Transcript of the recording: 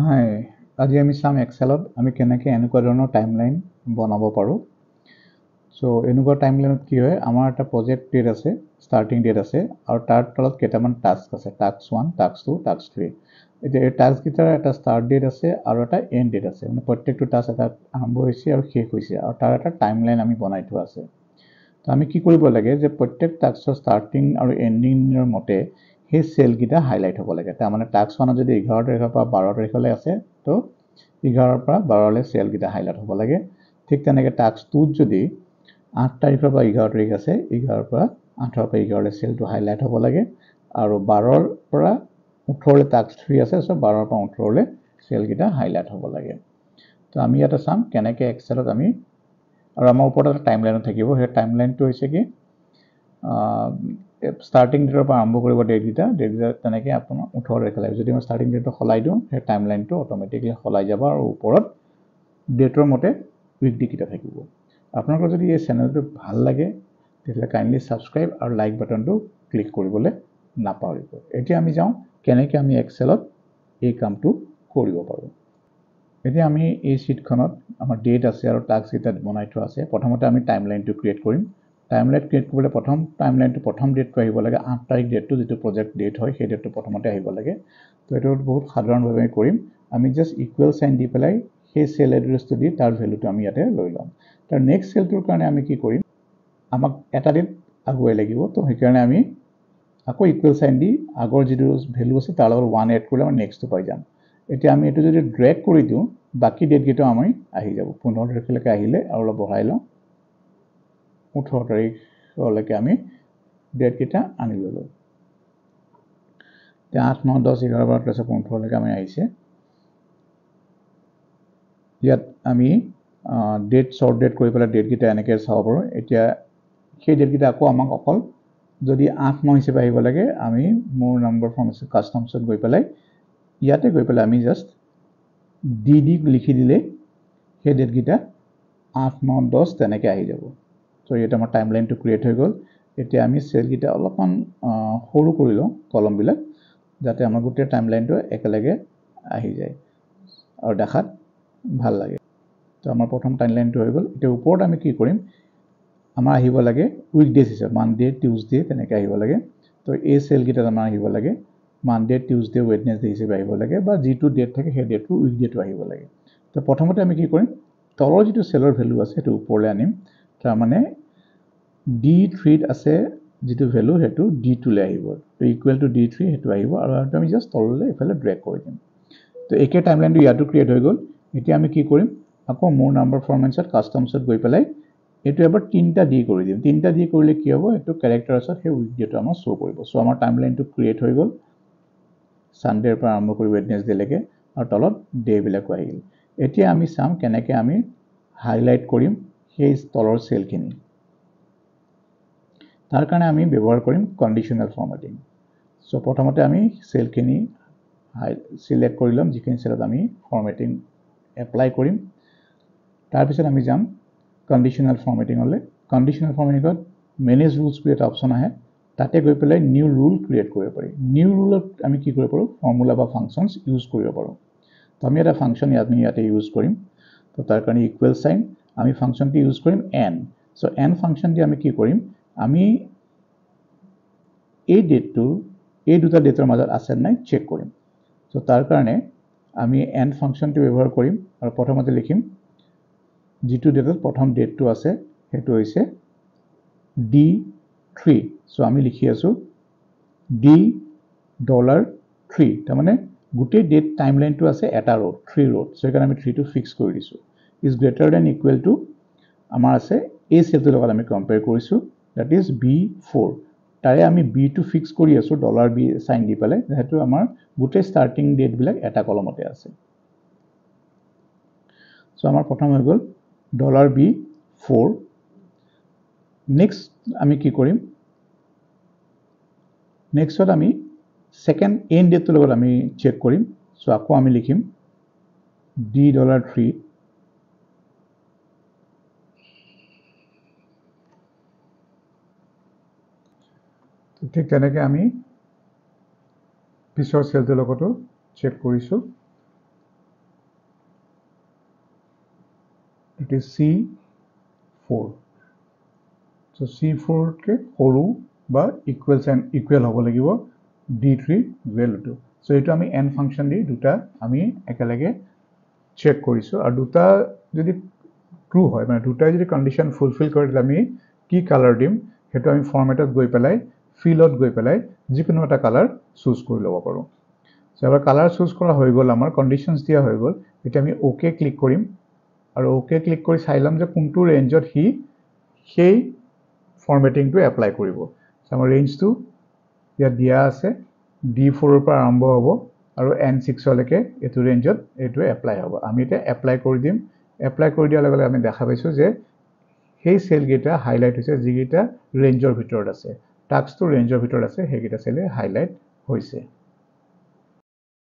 হাই, আজি আমি চাম এক্সেলত আমি কেনেকৈ এনেকুৱা ধৰণৰ টাইমলাইন বনাব পাৰোঁ। চ' এনেকুৱা টাইমলাইনত কি হয়, আমাৰ এটা প্ৰজেক্ট ডেট আছে, ষ্টাৰ্টিং ডেট আছে, আৰু তাৰ তলত কেইটামান টাস্ক আছে, টাস্ক 1, টাস্ক 2, টাস্ক 3। এতিয়া এই টাস্ককেইটাৰ এটা ষ্টাৰ্ট ডেট আছে আৰু এটা এণ্ড ডেট আছে, মানে প্ৰত্যেকটো টাস্ক এটা আৰম্ভ হৈছে আৰু শেষ হৈছে, আৰু তাৰ এটা টাইমলাইন আমি বনাই থোৱা আছে। তো আমি কি কৰিব লাগে যে প্ৰত্যেক টাস্কৰ ষ্টাৰ্টিং আৰু এণ্ডিঙৰ মতে সেই চেলকেইটা হাইলাইট হ'ব লাগে। তাৰমানে টাস্ক 1 যদি 11 তাৰিখৰ পৰা 12 তাৰিখলৈ আছে, তো 11ৰ পৰা 12লৈ চেলকেইটা হাইলাইট হ'ব লাগে। ঠিক তেনেকৈ টাস্ক 2 যদি 8 তাৰিখৰ পৰা 11 তাৰিখ আছে, 11ৰ পৰা 8ৰ পৰা 11লৈ চেলটো হাইলাইট হ'ব লাগে, আৰু 12ৰ পৰা 18লৈ টাস্ক 3 আছে, চ' 12ৰ পৰা 18লৈ চেলকেইটা হাইলাইট হ'ব লাগে। তো আমি ইয়াতে চাম কেনেকৈ এক্সেলত আমি, আৰু আমাৰ ওপৰত এটা টাইমলাইনো থাকিব। সেই টাইমলাইনটো হৈছে কি, ষ্টাৰ্টিং ডেটৰ পৰা আৰম্ভ কৰিব ডেটকেইটা তেনেকৈ আপোনাৰ 18 তাৰিখ লাগিব। যদি মই ষ্টাৰ্টিং ডেটটো সলাই দিওঁ, সেই টাইমলাইনটো অট'মেটিকলি সলাই যাব, আৰু ওপৰত ডেটৰ মতে উইকডেকেইটা থাকিব। আপোনালোকৰ যদি এই চেনেলটো ভাল লাগে তেতিয়াহ'লে কাইণ্ডলি ছাবস্ক্ৰাইব আৰু লাইক বাটনটো ক্লিক কৰিবলৈ নাপাহৰিব। এতিয়া আমি যাওঁ কেনেকৈ আমি এক্সেলত এই কামটো কৰিব পাৰোঁ। এতিয়া আমি এই শ্বীটখনত আমাৰ ডেট আছে আৰু টাস্ককেইটা বনাই থোৱা আছে। প্ৰথমতে আমি টাইমলাইনটো ক্ৰিয়েট কৰিম। টাইমলাইন ক্ৰিয়েট কৰিবলৈ প্ৰথম ডেটটো আহিব লাগে, 8 তাৰিখ ডেটটো, যিটো প্ৰজেক্ট ডেট হয়, সেই ডেটটো প্ৰথমতে আহিব লাগে। তো এইটো বহুত সাধাৰণভাৱে আমি কৰিম। আমি জাষ্ট ইকুৱেল চাইন দি পেলাই সেই চেল এড্ৰেছটো দি তাৰ ভেলুটো আমি ইয়াতে লৈ ল'ম। তাৰ নেক্সট চেলটোৰ কাৰণে আমি কি কৰিম, আমাক এটা ডেট আগুৱাই লাগিব, তো সেইকাৰণে আমি আকৌ ইকুৱেল চাইন দি আগৰ যিটো ভেলু আছে তাৰ লগত 1 এড কৰিলে আমি নেক্সটটো পাই যাম। এতিয়া আমি এইটো যদি ড্ৰেগ কৰি দিওঁ, বাকী ডেটকেইটাও আমি আহি যাব। 15 তাৰিখলৈকে আহিলে আৰু অলপ বঢ়াই লওঁ, 18 তাৰিখলৈকে আমি ডেটকেইটা আনি ল'লোঁ। এতিয়া 8, 9, 10, 11, 12, 13, 15লৈকে আমি আহিছে। ইয়াত আমি শ্বৰ্ট ডেট কৰি পেলাই ডেটকেইটা এনেকৈ চাব পাৰোঁ। এতিয়া সেই ডেটকেইটা আকৌ আমাক অকল যদি 8, 9 হিচাপে আহিব লাগে, আমি মোৰ নম্বৰ ফৰ্ম আছে কাষ্টমছত গৈ পেলাই ইয়াতে গৈ পেলাই আমি জাষ্ট ডি লিখি দিলে সেই ডেটকেইটা 8, 9, 10 তেনেকৈ আহি যাব। চ' ইয়াতে আমাৰ টাইমলাইনটো ক্ৰিয়েট হৈ গ'ল। এতিয়া আমি চেলকেইটা অলপমান সৰু কৰি লওঁ, কলমবিলাক, যাতে আমাৰ গোটেই টাইমলাইনটো একেলগে আহি যায় আৰু দেখাত ভাল লাগে। তো আমাৰ প্ৰথম টাইমলাইনটো হৈ গ'ল। এতিয়া ওপৰত আমি কি কৰিম, আমাৰ আহিব লাগে উইকডেজ হিচাপে, মানডে, টিউজডে তেনেকৈ আহিব লাগে। তো এই চেলকেইটাত আমাৰ আহিব লাগে মানডে, টিউজডে, ৱেডনেছডে হিচাপে আহিব লাগে, বা যিটো ডেট থাকে সেই ডেটটো উইকডেটো আহিব লাগে। তো প্ৰথমতে আমি কি কৰিম, তলৰ যিটো চেলৰ ভেলু আছে সেইটো ওপৰলৈ আনিম। তাৰমানে D3ত আছে যিটো ভেলু, সেইটো D2লৈ আহিব। তো ইকুৱেল টু D3 সেইটো আহিব, আৰু আমি জাষ্ট তললৈ এইফালে ড্ৰেগ কৰি দিম। তো একে টাইমলাইনটো ইয়াতো ক্ৰিয়েট হৈ গ'ল। এতিয়া আমি কি কৰিম, আকৌ মোৰ নাম্বাৰ ফৰ্মেটছত কাষ্টমছত গৈ পেলাই এইটো এবাৰ 3টা D কৰি দিম। 3টা D কৰিলে কি হ'ব, এইটো কেৰেক্টাৰছত সেই উইকডেটো আমাৰ শ্ব' কৰিব। চ' আমাৰ টাইমলাইনটো ক্ৰিয়েট হৈ গ'ল, ছানডেৰ পৰা আৰম্ভ কৰি ৱেডনেছডেলৈকে, আৰু তলত ডেবিলাকো আহিল। এতিয়া আমি চাম কেনেকৈ আমি হাইলাইট কৰিম সেই তলৰ চেলখিনি। তাৰ কাৰণে আমি ব্যৱহাৰ কৰিম কণ্ডিশ্যনেল ফৰ্মেটিং। চ' প্ৰথমতে আমি চেলখিনি চিলেক্ট কৰি ল'ম, যিখিনি চেলত আমি ফৰ্মেটিং এপ্লাই কৰিম। তাৰপিছত আমি যাম কণ্ডিশ্যনেল ফৰ্মেটিঙলৈ। কণ্ডিশ্যনেল ফৰ্মেটিঙত মেনেজ ৰুলছ বুলি এটা অপশ্যন আহে, তাতে গৈ পেলাই নিউ ৰুল ক্ৰিয়েট কৰিব পাৰি। নিউ ৰুলত আমি কি কৰিব পাৰোঁ, ফৰ্মুলা বা ফাংচনছ ইউজ কৰিব পাৰোঁ। তো আমি এটা ফাংচন ইয়াতে ইউজ কৰিম। তো তাৰ কাৰণে ইকুৱেল চাইন, আমি ফাংচনটো ইউজ কৰিম এন। চ' এন ফাংচন দি আমি কি কৰিম, আমি এই ডেটটোৰ এই দুটা ডেটৰ মাজত আছে নাই চেক কৰিম। চ' তাৰ কাৰণে আমি এন ফাংচনটো ব্যৱহাৰ কৰিম, আৰু প্ৰথমতে লিখিম যিটো ডেটত প্ৰথম ডেটটো আছে সেইটো হৈছে D3। চ' আমি লিখি আছোঁ $3, তাৰমানে গোটেই ডেট টাইমলাইনটো আছে এটা ৰত, 3 ৰত। চ' সেইকাৰণে আমি 3টো ফিক্স কৰি দিছোঁ। Is greater than equal to আমাৰ আছে এই চেলটোৰ লগত আমি কম্পেয়াৰ কৰিছোঁ, দেট ইজ B4। তাৰে আমি বিটো ফিক্স কৰি আছোঁ $B চাইন দি পেলাই, যিহেতু আমাৰ গোটেই ষ্টাৰ্টিং ডেটবিলাক এটা কলমতে আছে। চ' আমাৰ প্ৰথম হৈ গ'ল $B4। নেক্সট আমি কি কৰিম, নেক্সটত আমি ছেকেণ্ড এণ্ড ডেটটোৰ লগত আমি চেক কৰিম। চ' আকৌ আমি লিখিম $3। ঠিক তেনেকৈ আমি পিছৰ চেলটোৰ লগতো চেক কৰিছোঁ। it is C4 so C4 কে সৰু বা equal হ'ব লাগিব D3 ভ্যালুটো so এইটো আমি n ফাংশন দি দুটা আমি একেলগে চেক কৰিছো আৰু দুটা যদি ট্ৰু হয় মানে দুটাই যদি কন্ডিশন ফুলফিল কৰে আমি কি কালাৰ দিম হেতু আমি ফৰমেটত গৈ পেলাই ফিলত গৈ পেলাই যিকোনো এটা কালাৰ চুজ কৰি ল'ব পাৰো সো আমাৰ কালাৰ চুজ কৰা হৈ গল আমাৰ কন্ডিশনস দিয়া হৈ গল এটা আমি ওকে ক্লিক কৰিম আৰু ওকে ক্লিক কৰি চাইলাম যে কোনটো ৰেঞ্জত হি সেই ফৰমেটিংটো এপ্লাই কৰিব সো আমাৰ ৰেঞ্জটো ইয়াত দিয়া আছে D4 ৰ পৰা আৰম্ভ হ'ব আৰু N6 লৈকে এটো ৰেঞ্জত এটো এপ্লাই হ'ব আমি এটা এপ্লাই কৰি দিম এপ্লাই কৰি দিয়াৰ লগে লগে আমি দেখা পাইছো যে সেই সেল গেটা হাইলাইট হৈছে যিগেটা ৰেঞ্জৰ ভিতৰত আছে টাস্কটো ৰেঞ্জৰ ভিতৰত আছে হেগেটা সেলে হাইলাইট হৈছে